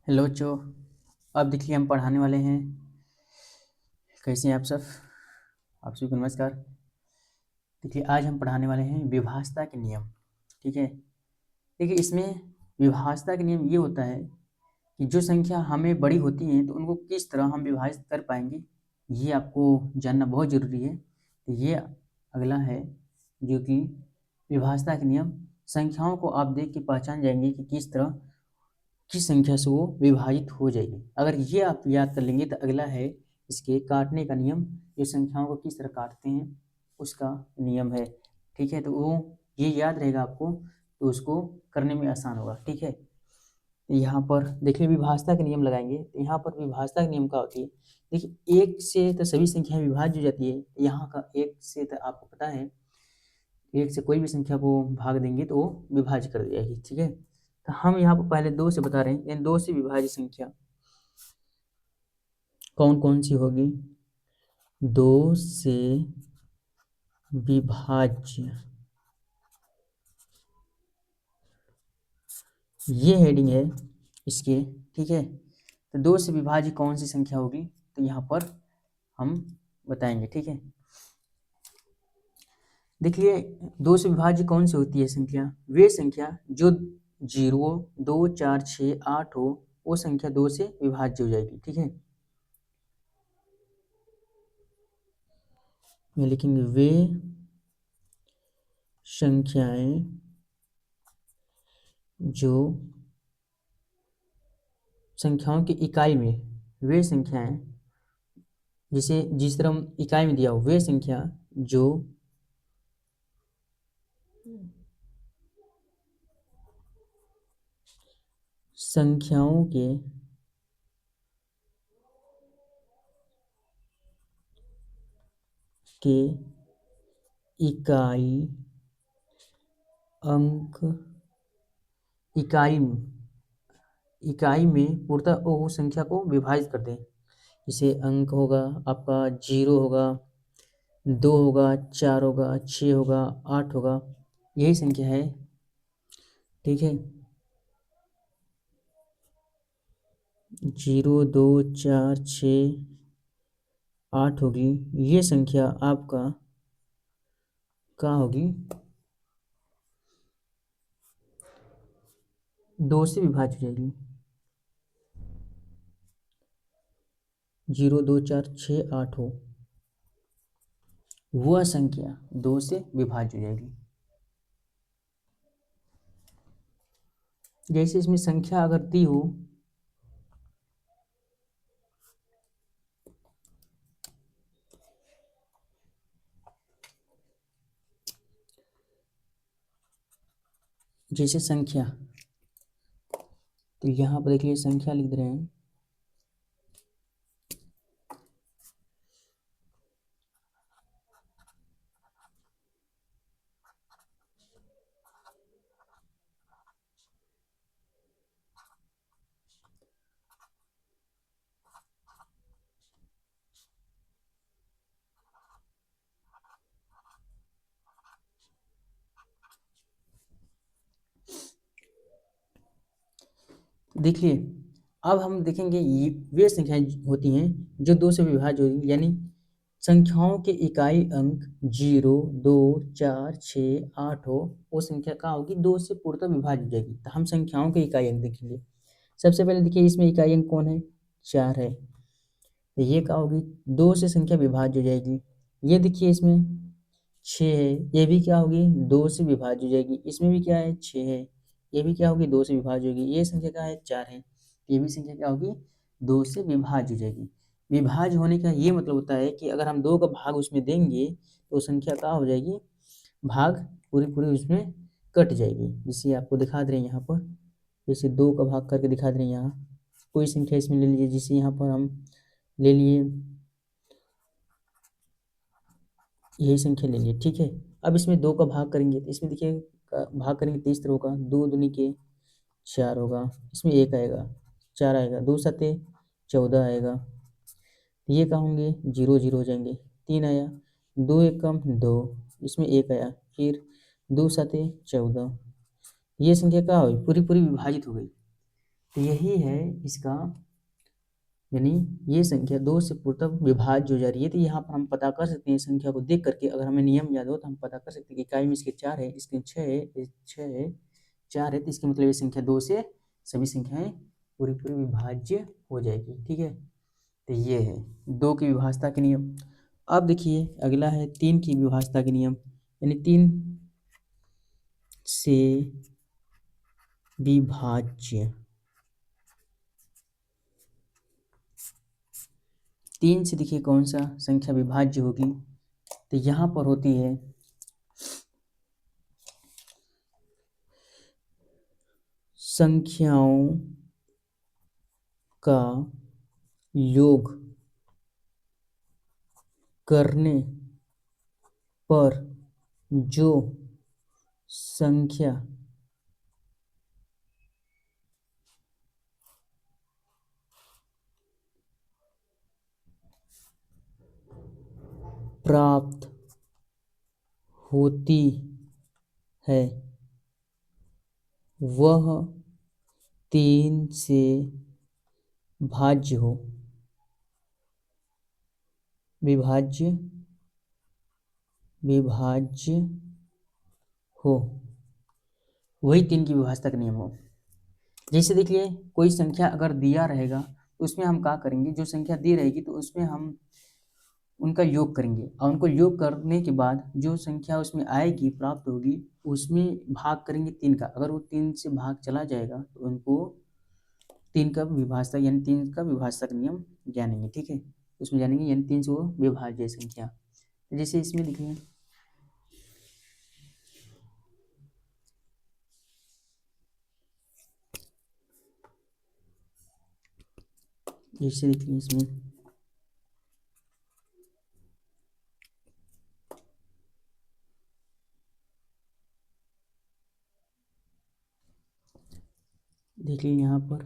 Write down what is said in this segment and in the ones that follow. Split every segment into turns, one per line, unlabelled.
Hello बच्चों। अब देखिए हम पढ़ाने वाले हैं। कैसे हैं आप सब? आप सभी को नमस्कार। देखिए आज हम पढ़ाने वाले हैं विभाज्यता के नियम। ठीक है। देखिए इसमें विभाज्यता के नियम ये होता है कि जो संख्या हमें बड़ी होती है तो उनको किस तरह हम विभाजित कर पाएंगे, ये आपको जानना बहुत ज़रूरी है। तो ये अगला है जो कि विभाज्यता के नियम। संख्याओं को आप देख के पहचान जाएंगे कि किस तरह किस संख्या से वो विभाजित हो जाएगी। अगर ये आप याद कर लेंगे तो अगला है इसके काटने का नियम। ये संख्याओं को किस तरह काटते हैं उसका नियम है। ठीक है, तो वो ये याद रहेगा आपको तो उसको करने में आसान होगा। ठीक है, तो यहाँ पर देखिए विभाज्यता के नियम लगाएंगे। तो यहाँ पर विभाज्यता के नियम क्या होती है? देखिए एक से तो सभी संख्याएं विभाज्य हो जाती है। यहाँ का एक से तो आपको पता है, एक से कोई भी संख्या को भाग देंगे तो वो विभाज्य कर दी जाएगी। ठीक है, तो हम यहाँ पर पहले दो से बता रहे हैं। इन दो से विभाज्य संख्या कौन कौन सी होगी? दो से विभाज्य, ये हेडिंग है इसके। ठीक है, तो दो से विभाज्य कौन सी संख्या होगी तो यहाँ पर हम बताएंगे। ठीक है, देखिए दो से विभाज्य कौन सी होती है संख्या? वे संख्या जो 0, 2, 4, 6, 8 हो, वो संख्या दो से विभाज्य हो जाएगी। ठीक है, ये लिखेंगे वे संख्याएं जो संख्याओं की इकाई में, वे संख्याएं जिसे जिस तरह हम इकाई में दिया हो, वे संख्या जो संख्याओं के इकाई अंक इकाई में पूर्णतः वो संख्या को विभाजित कर दें। जैसे अंक होगा आपका 0 होगा, 2 होगा, 4 होगा, 6 होगा, 8 होगा, यही संख्या है। ठीक है, 0, 2, 4, 6, 8 होगी। ये संख्या आपका क्या होगी? दो से विभाज्य हो जाएगी। 0, 2, 4, 6, 8 हो, वह संख्या दो से विभाज्य हो जाएगी। जैसे इसमें संख्या अगर दी हो, जैसे संख्या, तो यहाँ पर देखिए संख्या लिख रहे हैं। देखिए अब हम देखेंगे ये वे संख्याएं होती हैं जो दो से विभाज्य होती हैं, यानी संख्याओं के इकाई अंक 0, 2, 4, 6, 8 हो, वो संख्या क्या होगी? दो से पूर्णतः विभाज्य हो जाएगी। तो हम संख्याओं के इकाई अंक देखेंगे। सबसे पहले देखिए इसमें इकाई अंक कौन है? 4 है। तो ये क्या होगी? दो से संख्या विभाज्य हो जाएगी। ये देखिए इसमें 6 है, ये भी क्या होगी? दो से विभाज्य हो जाएगी। इसमें भी क्या है? 6 है, ये भी क्या होगी? दो से विभाज्य होगी। ये संख्या क्या है? 4 है, ये भी संख्या क्या होगी? दो से विभाज्य हो जाएगी। विभाज्य होने का ये मतलब होता है कि अगर हम दो का भाग उसमें देंगे तो संख्या क्या हो जाएगी? भाग पूरी पूरी उसमें कट जाएगी। जिसे आपको दिखा दे रहे हैं यहाँ पर, जैसे दो का भाग करके दिखा दे रहे हैं। यहाँ कोई संख्या इसमें ले लीजिए, जिसे यहाँ पर हम ले लिए, यही संख्या ले लिए। ठीक है, अब इसमें दो का भाग करेंगे तो इसमें देखिए भाग करेंगे तो इस तरह होगा, 2 दूनी के 4 होगा, इसमें 1 आएगा, 4 आएगा, 2 सते 14 आएगा। ये क्या होंगे? 0 0 हो जाएंगे। 3 आया, 2 एक कम 2, इसमें 1 आया, फिर 2 सते 14। ये संख्या क्या हुई? पूरी पूरी विभाजित हो गई। तो यही है इसका, यानी ये संख्या 2 से पूर्णतः विभाज्य हो जा रही है। तो यहाँ पर हम पता कर सकते हैं संख्या को देख करके, अगर हमें नियम याद हो तो हम पता कर सकते हैं कि इकाई में इसके 4 है, इसके 6 है, 6 है, 4 है, तो इसका मतलब ये संख्या 2 से सभी संख्याएं पूरी पूरी विभाज्य हो जाएगी। ठीक है, तो ये है 2 की विभाज्यता के नियम। अब देखिए अगला है 3 की विभाज्यता के नियम, यानी 3 से विभाज्य, 3 से देखिए कौन सा संख्या विभाज्य होगी, तो यहाँ पर होती है संख्याओं का योग करने पर जो संख्या प्राप्त होती है वह 3 से भाज्य हो, विभाज्य हो, वही 3 की विभाज्यता का नियम हो। जैसे देखिए कोई संख्या अगर दिया रहेगा तो उसमें हम क्या करेंगे, जो संख्या दी रहेगी तो उसमें हम उनका योग करेंगे, और उनको योग करने के बाद जो संख्या उसमें आएगी प्राप्त होगी उसमें भाग करेंगे 3 का। अगर वो 3 से भाग चला जाएगा तो उनको 3 का विभाज्यता यानी 3 का विभाज्यता का नियम जानेंगे। ठीक है, उसमें जानेंगे यानी 3 से वो विभाज्य संख्या। तो जैसे इसमें लिखिए, जैसे देखिए इसमें देखिए यहाँ पर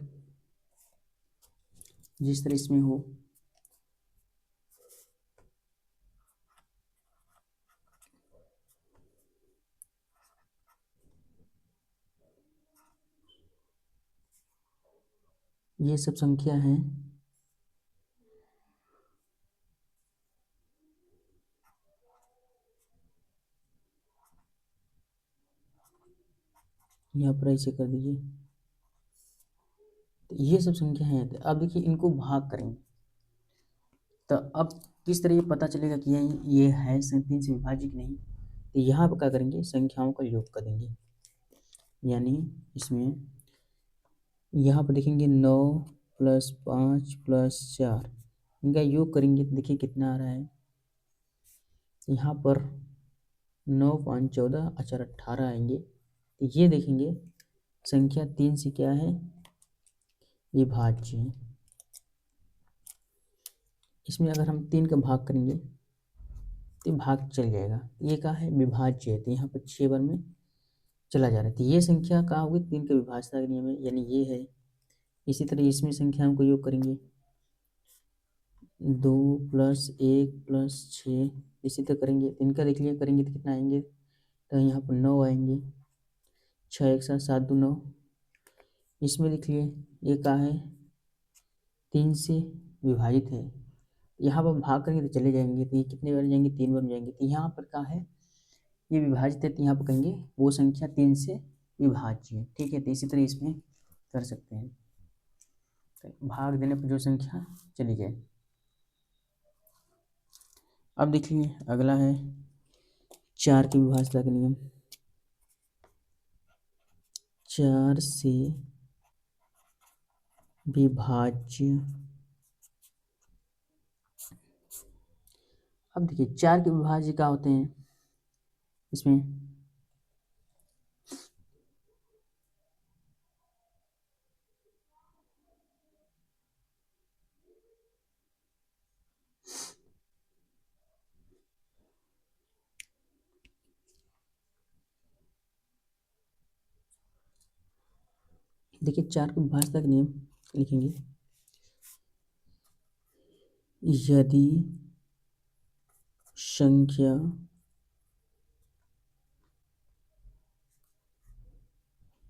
जिस तरह इसमें हो, ये सब संख्या है, यहाँ पर ऐसे कर दीजिए। तो ये सब संख्या है, तो अब देखिए इनको भाग करेंगे, तो अब किस तरह ये पता चलेगा कि ये है 3 से विभाज्य कि नहीं। तो यहाँ पर क्या करेंगे, संख्याओं का योग करेंगे, यानी इसमें यहाँ पर देखेंगे 9 + 5 + 4, इनका योग करेंगे तो देखिए कितना आ रहा है। यहाँ पर 9 5 14 4 18 आएंगे। तो ये देखेंगे संख्या 3 से क्या है, विभाज्य है। इसमें अगर हम 3 का भाग करेंगे तो भाग चल जाएगा, ये क्या है, विभाज्य है, तो यहाँ पर 6 बार में चला जा रहा है। तो ये संख्या कहाँ होगी, 3 का विभाज्यता का नियम है, यानी ये है। इसी तरह इसमें संख्याओं को योग करेंगे, 2 + 1 + 6, इसी तरह करेंगे। तो इनका देख लिया करेंगे तो कितना आएंगे, तो यहाँ पर 9 आएंगे, 6 एक साथ 7 2 9। इसमें देख लिए ये क्या है, 3 से विभाजित है, यहाँ पर भाग करेंगे तो चले जाएंगे, तो ये कितने बार जाएंगे, 3 बार जाएंगे। तो यहाँ पर क्या है, ये विभाजित है, तो यहाँ पर कहेंगे वो संख्या 3 से विभाज्य है। ठीक है, तो इसी तरह इसमें कर सकते हैं, तो भाग देने पर जो संख्या चली जाए। अब देखिए अगला है 4 की विभाज्यता का नियम, 4 से विभाज्य। अब देखिए 4 के विभाज्य क्या होते हैं, इसमें देखिए 4 के विभाज्यता का नियम लिखेंगे, यदि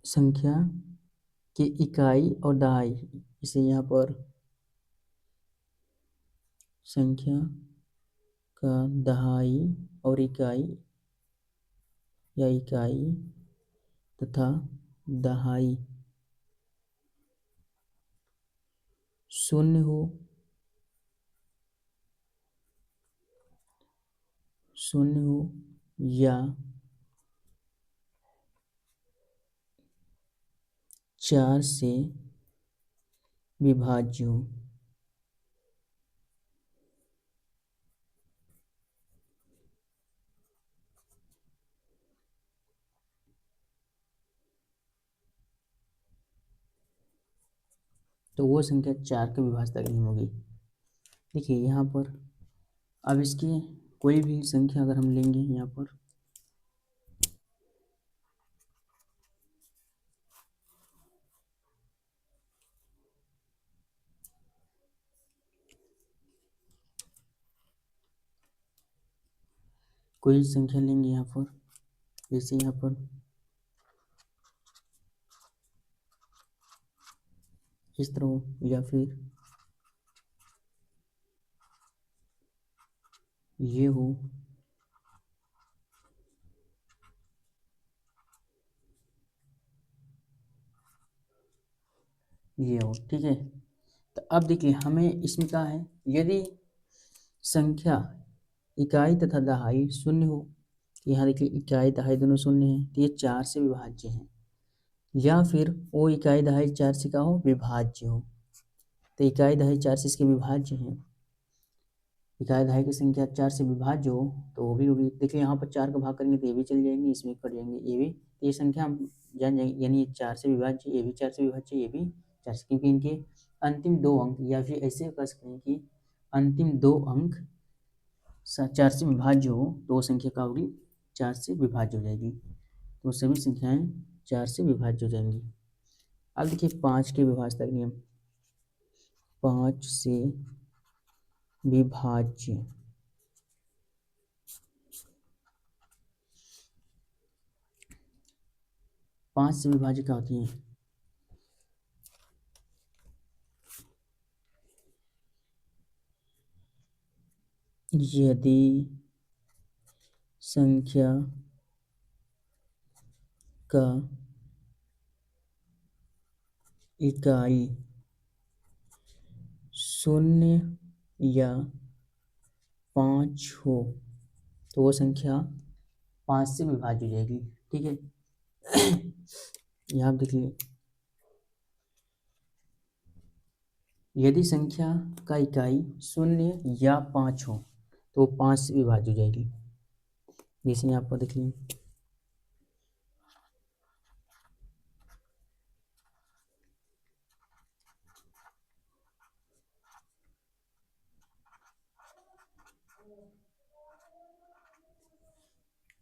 संख्या कि इकाई और दहाई, इसे यहाँ पर संख्या का दहाई और इकाई या इकाई तथा दहाई शून्य हो, या 4 से विभाज्य हो। तो वो संख्या 4 के विभाज्यता की नहीं होगी। देखिए यहाँ पर अब इसकी कोई भी संख्या अगर हम लेंगे, यहाँ पर कोई संख्या लेंगे यहाँ पर, जैसे यहाँ पर इस तरह हो, या फिर ये हो, ये हो, ठीक है। तो अब देखिए हमें इसमें क्या है, यदि संख्या इकाई तथा दहाई शून्य हो, यहाँ देखिए इकाई दहाई दोनों शून्य है, तो ये 4 से विभाज्य है। या फिर वो इकाई दहाई 4 से क्या हो, विभाज्य हो। तो इकाई दहाई 4 से इसके विभाज्य हैं, इकाई दहाई की संख्या 4 से विभाज्य हो तो वो भी होगी। देखिए यहाँ पर 4 का भाग करेंगे तो ये भी चल जाएंगे, इसमें कट जाएंगे ये भी, तो ये संख्या हम जान जाएंगे, यानी 4 से विभाज्य, ये भी 4 से विभाज्य, ये भी 4 से, क्योंकि इनके अंतिम 2 अंक, या फिर ऐसे कर सकते हैं कि अंतिम 2 अंक 4 से विभाज्य हो तो वो संख्या क्या होगी, 4 से विभाज्य हो जाएगी। तो सभी संख्याएं 4 से विभाज्य हो जाएंगी। अब देखिए 5 के विभाज्यता का नियम, 5 से विभाज्य, 5 से विभाज्य क्या होती है, यदि संख्या का इकाई शून्य या 5 हो तो वो संख्या 5 से विभाज्य हो जाएगी, ठीक है। यहाँ देखिए यदि संख्या का इकाई शून्य या 5 हो तो वो 5 से विभाज्य हो जाएगी। जैसे यहाँ पर देखिए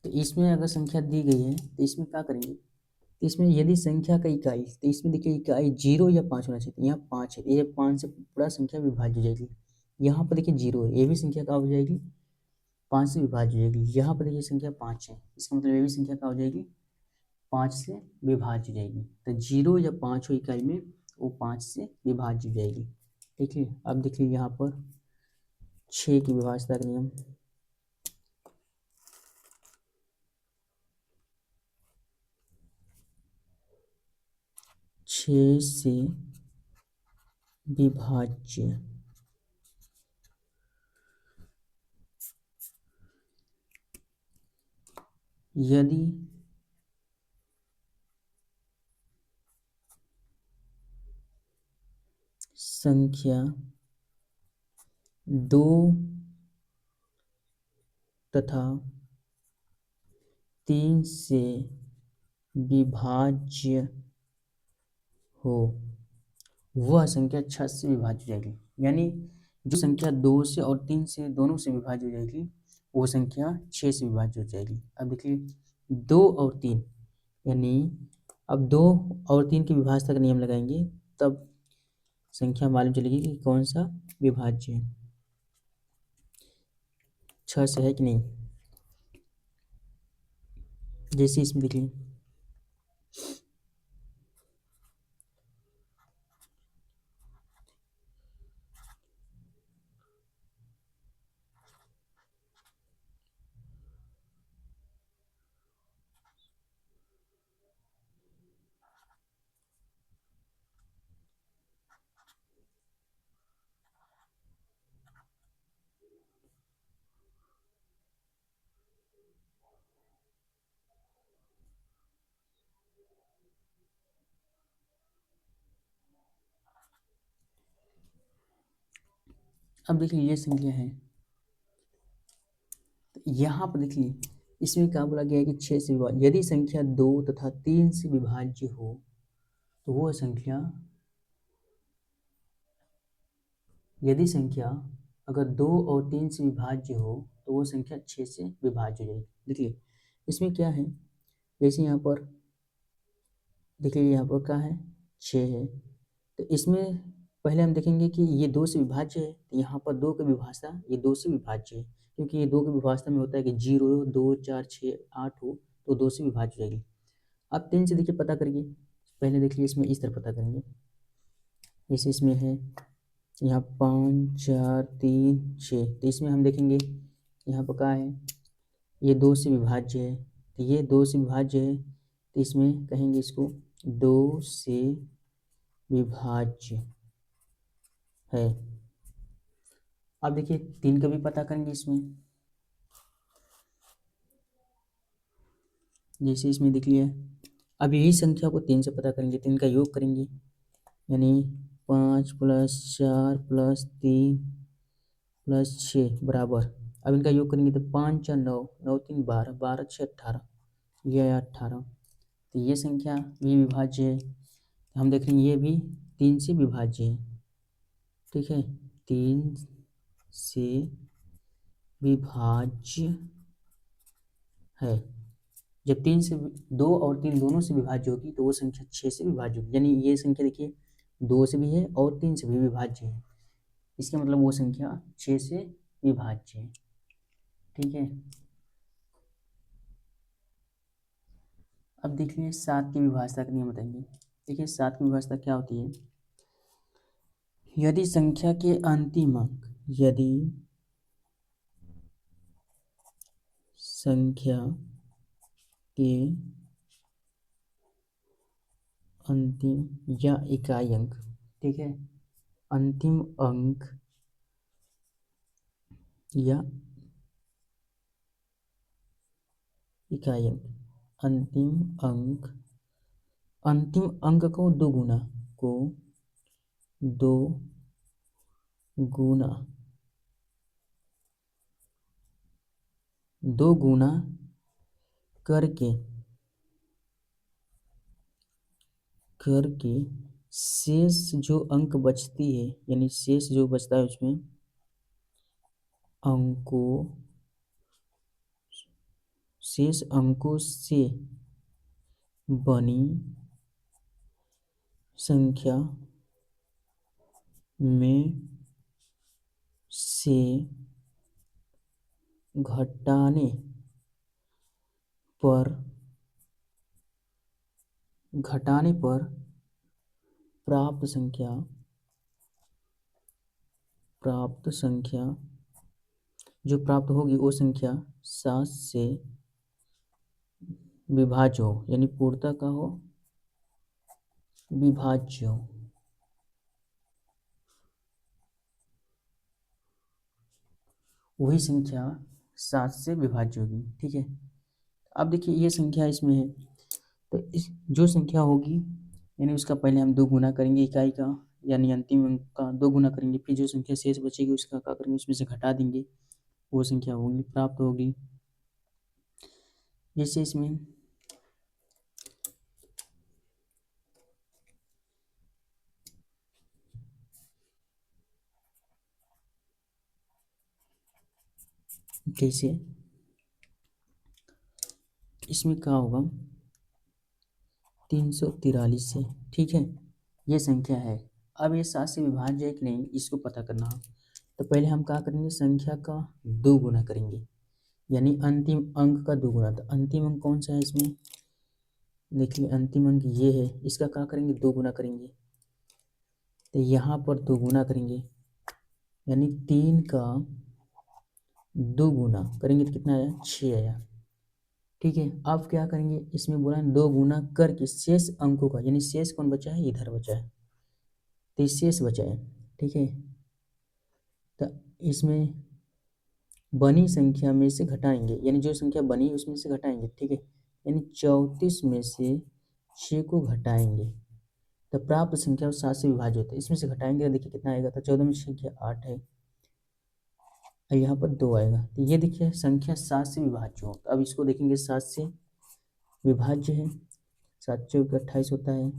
तो इसमें अगर संख्या दी गई है तो इसमें क्या करेंगे, तो इसमें यदि संख्या का इकाई, तो इसमें देखिए इकाई 0 या 5 होना चाहिए, यहाँ 5 है, ये 5 से पूरा संख्या विभाज्य हो जाएगी। यहाँ पर देखिए 0 है, ये भी संख्या क्या हो जाएगी, 5 से विभाज्य हो जाएगी। यहाँ पर देखिए संख्या 5 है, इसका मतलब ये भी संख्या क्या हो जाएगी, 5 से विभाज्य हो जाएगी। तो 0 या 5 हो इकाई में, वो 5 से विभाज्य हो जाएगी, ठीक है। अब देखिए यहाँ पर 6 की विभाज्यता का नियम, 6 से विभाज्य, यदि संख्या 2 तथा 3 से विभाज्य हो, वह संख्या 6 से विभाज्य हो जाएगी। यानी जो संख्या 2 से और 3 से दोनों से विभाज्य हो जाएगी वो संख्या 6 से विभाज्य हो जाएगी। अब देखिए 2 और 3, यानी अब 2 और 3 की विभाज्यता का नियम लगाएंगे तब संख्या मालूम चलेगी कि कौन सा विभाज्य है, 6 से है कि नहीं। जैसे इसमें देखिए अब देखिए ये संख्या है, तो यहाँ पर देखिए इसमें क्या बोला गया है कि 6 से विभाज्य, यदि संख्या 2 तथा 3 से विभाज्य हो तो वो संख्या, यदि संख्या अगर 2 और 3 से विभाज्य हो तो वो संख्या 6 से विभाज्य हो जाएगी। देखिए इसमें क्या है, जैसे यहाँ पर देखिए यहाँ पर क्या है 6 है, तो इसमें पहले हम देखेंगे कि ये 2 से विभाज्य है, तो यहाँ पर 2 की विभाज्यता ये 2 से विभाज्य है, क्योंकि ये 2 की विभाज्यता में होता है कि 0 2 4 6 8 हो तो 2 से विभाज्य हो जाएगी। अब 3 से देखिए पता करिए, पहले देखिए इसमें इस तरह पता करेंगे, जैसे इसमें है यहाँ 5 4 3 6, तो इसमें हम देखेंगे यहाँ पर क्या है, ये 2 से विभाज्य है, तो ये 2 से विभाज्य है, तो इसमें कहेंगे इसको 2 से विभाज्य है। अब देखिए 3 का भी पता करेंगे इसमें, जैसे इसमें देख लिया, अब यही संख्या को 3 से पता करेंगे, 3 का योग करेंगे, यानी 5 + 4 + 3 + 6 बराबर, अब इनका योग करेंगे तो 5 4 9 9 3 12 12 6 18, ये है 18, तो ये संख्या भी विभाज्य है, हम देख रहे हैं ये भी 3 से विभाज्य है, ठीक है, 3 से विभाज्य है। जब 3 से 2 और 3 दोनों से विभाज्य होगी तो वो संख्या 6 से विभाज्य होगी, यानी ये संख्या देखिए 2 से भी है और 3 से भी विभाज्य है, इसका मतलब वो संख्या 6 से विभाज्य है, ठीक है। अब देखिए 7 की विभाज्यता का नियम बताएंगे। देखिए 7 की विभाज्यता क्या होती है, यदि संख्या के अंतिम अंक, यदि संख्या के अंतिम या इकाई अंक, ठीक है, अंतिम अंक या इकाई अंक, अंतिम अंक को दो गुना करके शेष जो अंक बचती है, यानी शेष जो बचता है उसमें शेष अंकों से बनी संख्या में से घटाने पर प्राप्त संख्या जो प्राप्त होगी वो संख्या 7 से विभाज्य हो, यानी पूर्णतः का हो विभाज्य हो। वही संख्या 7 से विभाज्य होगी, ठीक है। अब देखिए ये संख्या इसमें है, तो इस जो संख्या होगी यानी उसका पहले हम 2 गुना करेंगे इकाई का, यानी अंतिम अंक का 2 गुना करेंगे, फिर जो संख्या शेष बचेगी उसका क्या करेंगे, उसमें से घटा देंगे, वो संख्या होगी प्राप्त होगी। जैसे इसमें कैसे, इसमें क्या होगा 343 से, ठीक है, ये संख्या है। अब ये 7 से विभाज्य है कि नहीं इसको पता करना है, तो पहले हम क्या करेंगे संख्या का 2 गुना करेंगे, यानी अंतिम अंक का 2 गुना, तो अंतिम अंक कौन सा है इसमें, देखिए अंतिम अंक ये है, इसका क्या करेंगे 2 गुना करेंगे, तो यहाँ पर 2 गुना करेंगे, यानी 3 का 2 गुना करेंगे तो कितना आया 6 आया, ठीक है। अब क्या करेंगे, इसमें बोला 2 गुना करके शेष अंकों का, यानी शेष कौन बचा है, इधर बचा है, तो शेष बचा है, ठीक है, तो इसमें बनी संख्या में से घटाएंगे, यानी जो संख्या बनी उसमें से घटाएंगे, ठीक है, यानी 34 में से 6 को घटाएंगे तो प्राप्त संख्या 7 से विभाज्य होता है, इसमें से घटाएंगे तो देखिए कितना आएगा, तो 14 में 6 8 है, और यहाँ पर 2 आएगा। तो ये देखिए संख्या 7 से विभाज्य हो। तो अब इसको देखेंगे 7 से विभाज्य है, 7 चौके 28 होता है।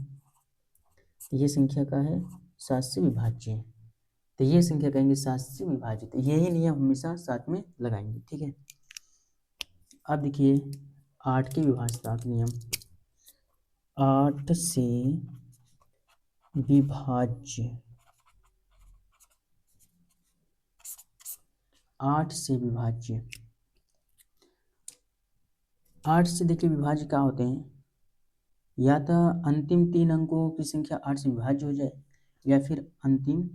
तो ये संख्या का है 7 से विभाज्य है। तो ये संख्या कहेंगे 7 से विभाजित। यही नियम हमेशा साथ में लगाएंगे, ठीक है। अब देखिए 8 के विभाज्यता का नियम, 8 से विभाज्य, 8 से विभाज्य, 8 से देखिए विभाज्य क्या होते हैं, या तो अंतिम 3 अंकों की संख्या 8 से विभाज्य हो जाए या फिर अंतिम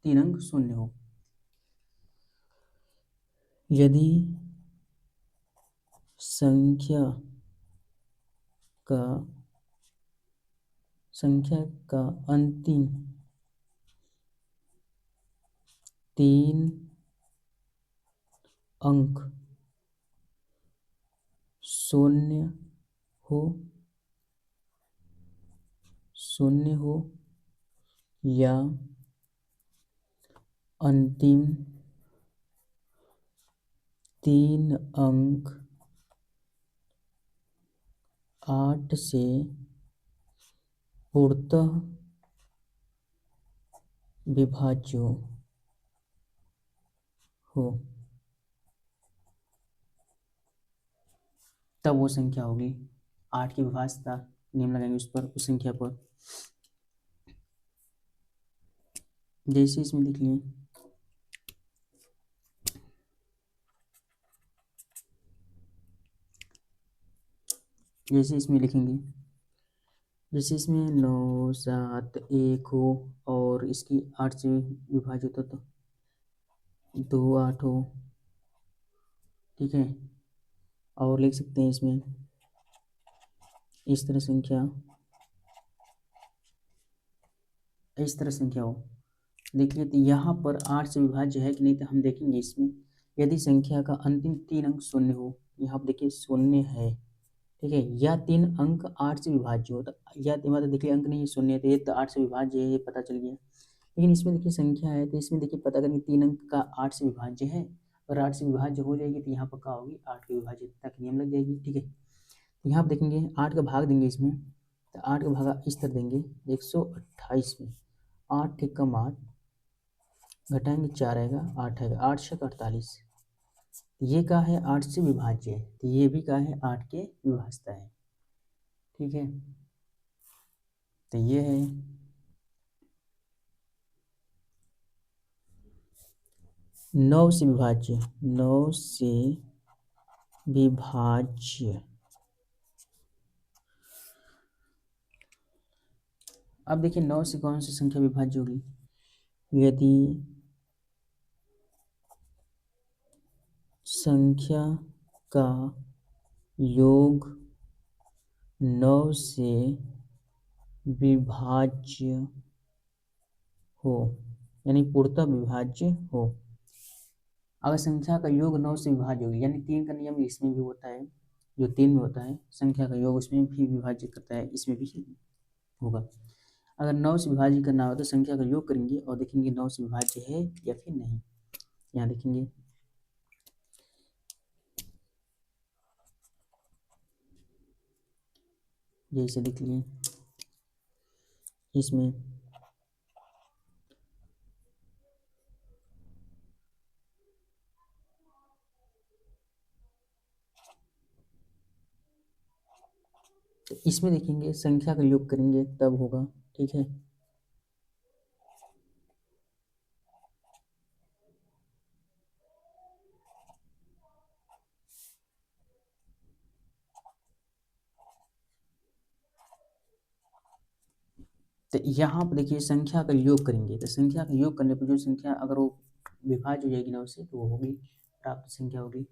3 अंक शून्य हो। यदि संख्या का अंतिम 3 अंक शून्य हो या अंतिम 3 अंक 8 से पूर्णतः विभाज्य हो, तब वो संख्या होगी। 8 की विभाज्यता नियम लगाएंगे उस पर, उस संख्या पर। जैसे इसमें लिख लिए, जैसे इसमें लिखेंगे, जैसे इसमें 9 7 1 हो और इसकी 8 से विभाजित हो तो 2 8 हो, ठीक है। और लिख सकते हैं इसमें इस तरह संख्या हो। देखिए तो यहाँ पर 8 से विभाज्य है कि नहीं, तो हम देखेंगे इसमें। यदि संख्या का अंतिम 3 अंक शून्य हो, यहाँ पर देखिए शून्य है, ठीक है, या 3 अंक 8 से विभाज्य हो, तो या मतलब देखिए अंक नहीं शून्य है, तो ये तो 8 से विभाज्य है, ये पता चल गया। लेकिन इसमें देखिए संख्या है, तो इसमें देखिए पता करेंगे 3 अंक का 8 से विभाज्य है, और 8 से विभाज्य हो जाएगी तो यहाँ पर क्या होगी, 8 की विभाज्यता का नियम लग जाएगी, ठीक है। तो यहाँ पर देखेंगे 8 का भाग देंगे इसमें, तो 8 का भाग इस तरह देंगे 128 में, 8 एकम 8, घटाएंगे 4 आएगा, 8 आएगा, 8 छक 48। ये क्या है, 8 से विभाज्य है, तो ये भी क्या है, 8 के विभाज्यता है, ठीक है। तो ये है 9 से विभाज्य, 9 से विभाज्य। अब देखिए 9 से कौन सी संख्या विभाज्य होगी, यदि संख्या का योग 9 से विभाज्य हो, यानी पूर्णतः विभाज्य हो। अगर संख्या का योग 9 से विभाज्य होगी, यानी 3 का नियम इसमें भी होता है, जो 3 में होता है, संख्या का योग उसमें भी विभाज्य करता है, इसमें भी होगा। अगर 9 से विभाज्य करना हो तो संख्या का योग करेंगे और देखेंगे 9 से विभाज्य है या फिर नहीं। यहाँ देखेंगे जैसे देख लिए इसमें तो इसमें देखेंगे संख्या का योग करेंगे तब होगा, ठीक है। तो यहाँ पर देखिए संख्या का योग करेंगे, तो संख्या का योग करने पर जो संख्या अगर वो विभाज्य हो जाएगी 9 से, तो वो होगी प्राप्त संख्या होगी,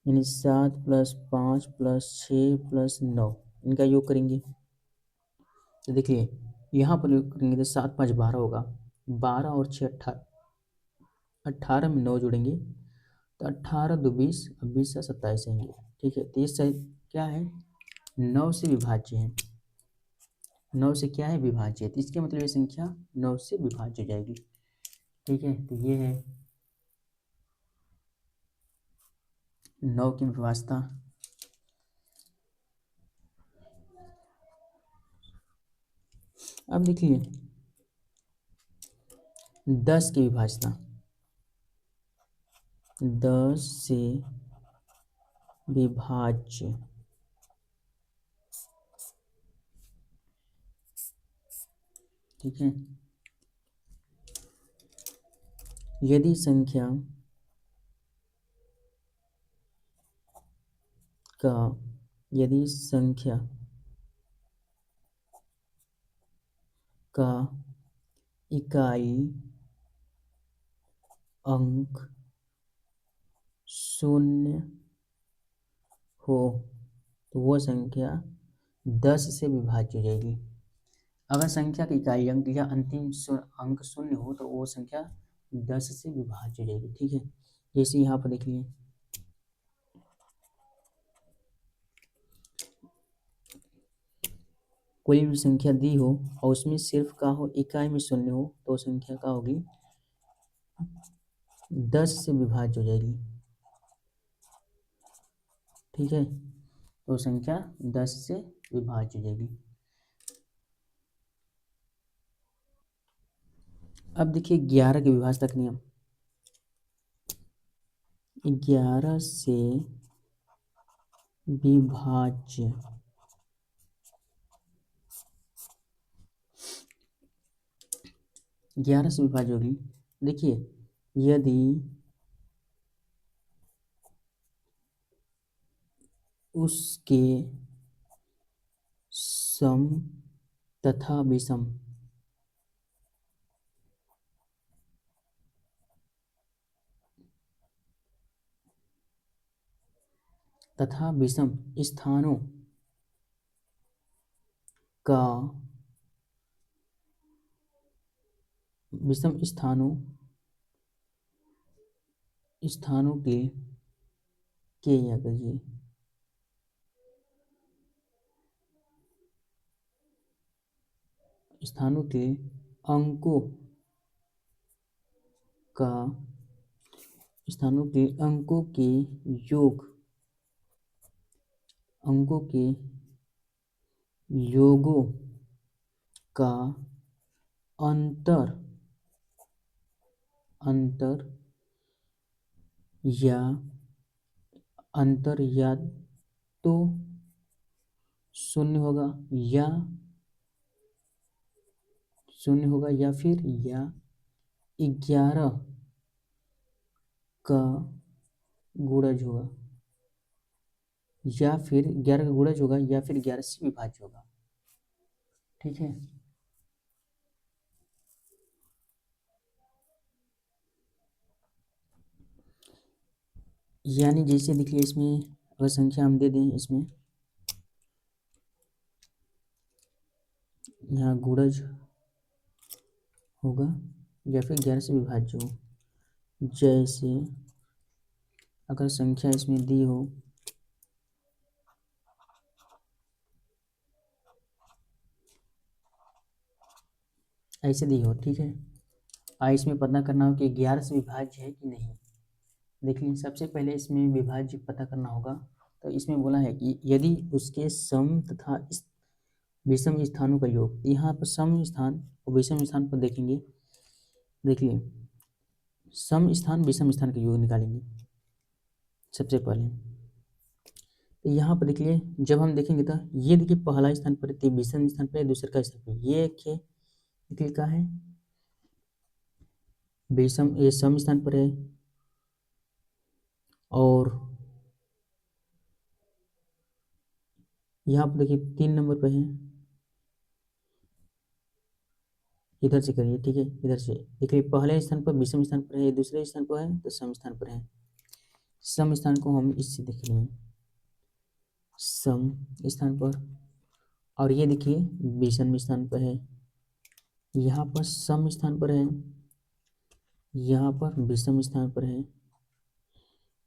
यानी 7 + 5 + 6 + 9, इनका योग करेंगे। तो देखिए यहाँ पर योग करेंगे तो 7 5 12 होगा, 12 और 6 18, 18 में 9 जोड़ेंगे तो 18 2 20, 20 से 27 आएंगे, ठीक है। तो ये सही क्या है, 9 से विभाज्य है, 9 से क्या है, विभाज्य है, तो इसके मतलब ये संख्या 9 से विभाज्य हो जाएगी, ठीक है। तो ये है 9 की विभाज्यता, अब देखिए 10 की विभाज्यता, 10 से विभाज्य, ठीक है। यदि संख्या का यदि संख्या का इकाई अंक शून्य हो तो वो संख्या 10 से विभाज्य हो जाएगी। अगर संख्या की इकाई अंक या अंतिम अंक शून्य हो तो वो संख्या 10 से विभाज्य हो जाएगी, ठीक है। जैसे यहाँ पर देखिए कोई भी संख्या दी हो और उसमें सिर्फ का हो, इकाई में शून्य हो, तो संख्या का होगी 10 से विभाज्य हो जाएगी, ठीक है। तो संख्या 10 से विभाज्य हो जाएगी। अब देखिए 11 के विभाज्यता का नियम, 11 से विभाज्य, 11 से विभाज्य होगी। देखिए यदि उसके सम तथा विषम स्थानों का विषम स्थानों के या कहिए स्थानों के अंकों का स्थानों के अंकों के योग अंकों के योगों का अंतर या तो शून्य होगा या फिर 11 का गुणज होगा या फिर 11 का गुणज होगा या फिर 11 से विभाज्य होगा, ठीक है। यानी जैसे देखिए इसमें अगर संख्या हम दे दें, इसमें यहाँ गुणज होगा या फिर 11 से विभाज्य हो। जैसे अगर संख्या इसमें दी हो ऐसे दी हो, ठीक है। इसमें पता करना हो कि 11 से विभाज्य है कि नहीं। देखिए सबसे पहले इसमें विभाज्य पता करना होगा। तो इसमें बोला है कि यदि उसके सम तथा विषम स्थानों का योग, यहाँ पर सम स्थान और विषम स्थान पर देखेंगे। देखिए सम स्थान विषम स्थान का योग निकालेंगे सबसे पहले। तो यहाँ पर देखिए जब हम देखेंगे तो ये देखिए पहला स्थान पर है, विषम स्थान पर, दूसरे का स्थान पर ये देखिए क्या है, विषम, ये सम स्थान पर है और यहाँ पर देखिए 3 नंबर पे है। इधर से करिए, ठीक है। इधर से देखिए पहले स्थान पर विषम स्थान पर है, दूसरे स्थान पर है तो सम स्थान पर है। सम स्थान को हम इससे देख रहे हैं, सम स्थान पर, और ये देखिए विषम स्थान पर है। यहाँ पर सम स्थान पर है, यहाँ पर विषम स्थान पर है,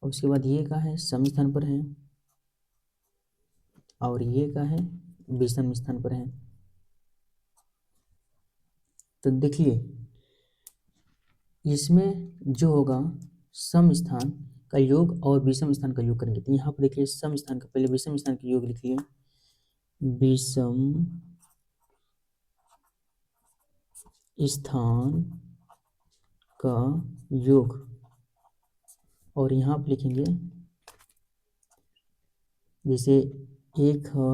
और उसके बाद ये का है सम स्थान पर है और ये का है विषम स्थान पर है। तो देखिए इसमें जो होगा सम स्थान का योग और विषम स्थान का योग करेंगे। तो यहाँ पर देखिए सम स्थान का, पहले विषम स्थान का योग लिखिए, विषम स्थान का योग, और यहाँ पर लिखेंगे जैसे 1 है,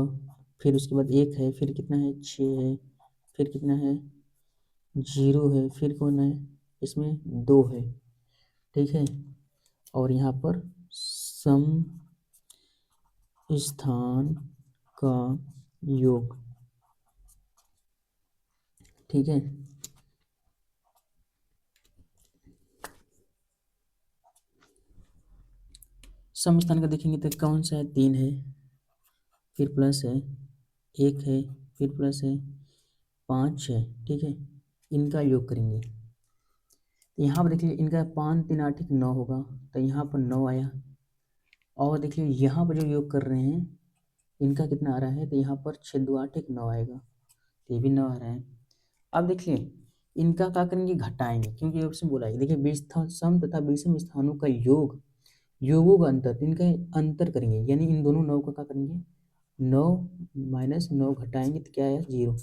फिर उसके बाद 1 है, फिर कितना है 6 है, फिर कितना है 0 है, फिर कौन है इसमें 2 है, ठीक है। और यहाँ पर सम स्थान का योग, ठीक है। सम स्थान का देखेंगे तो कौन सा है, 3 है, फिर प्लस है, 1 है, फिर प्लस है, 5 है, ठीक है। इनका योग करेंगे तो यहाँ पर देखिए इनका 5 3 8 9 होगा, तो यहाँ पर 9 आया। और देखिए यहाँ पर जो योग कर रहे हैं इनका कितना आ रहा है, तो यहाँ पर 6 2 8 9 आएगा, तो ये भी 9 आ रहा है। अब देखिए इनका क्या करेंगे, घटाएंगे, क्योंकि ऑप्शन बोला है। देखिए सम तथा विषम स्थानों का योग, योगों का अंतर, तो इनका अंतर करेंगे, यानी इन दोनों 9 का क्या करेंगे, 9 माइनस 9 घटाएंगे तो क्या है 0।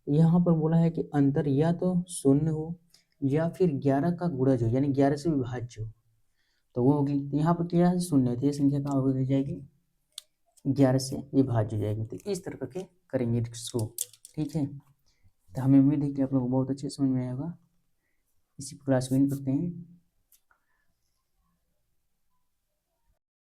यहाँ पर बोला है कि अंतर या तो 0 हो या फिर 11 का गुणज हो, यानी 11 से विभाज्य हो, तो वो होगी। तो यहाँ पर क्या है 0 है, तो ये संख्या कहाँ हो जाएगी, 11 से विभाज्य हो जाएगी। तो इस तरह के करेंगे इसको, ठीक है। तो हमें उम्मीद है कि आप लोगों को बहुत अच्छे समझ में आएगा। इसी क्लास में करते हैं।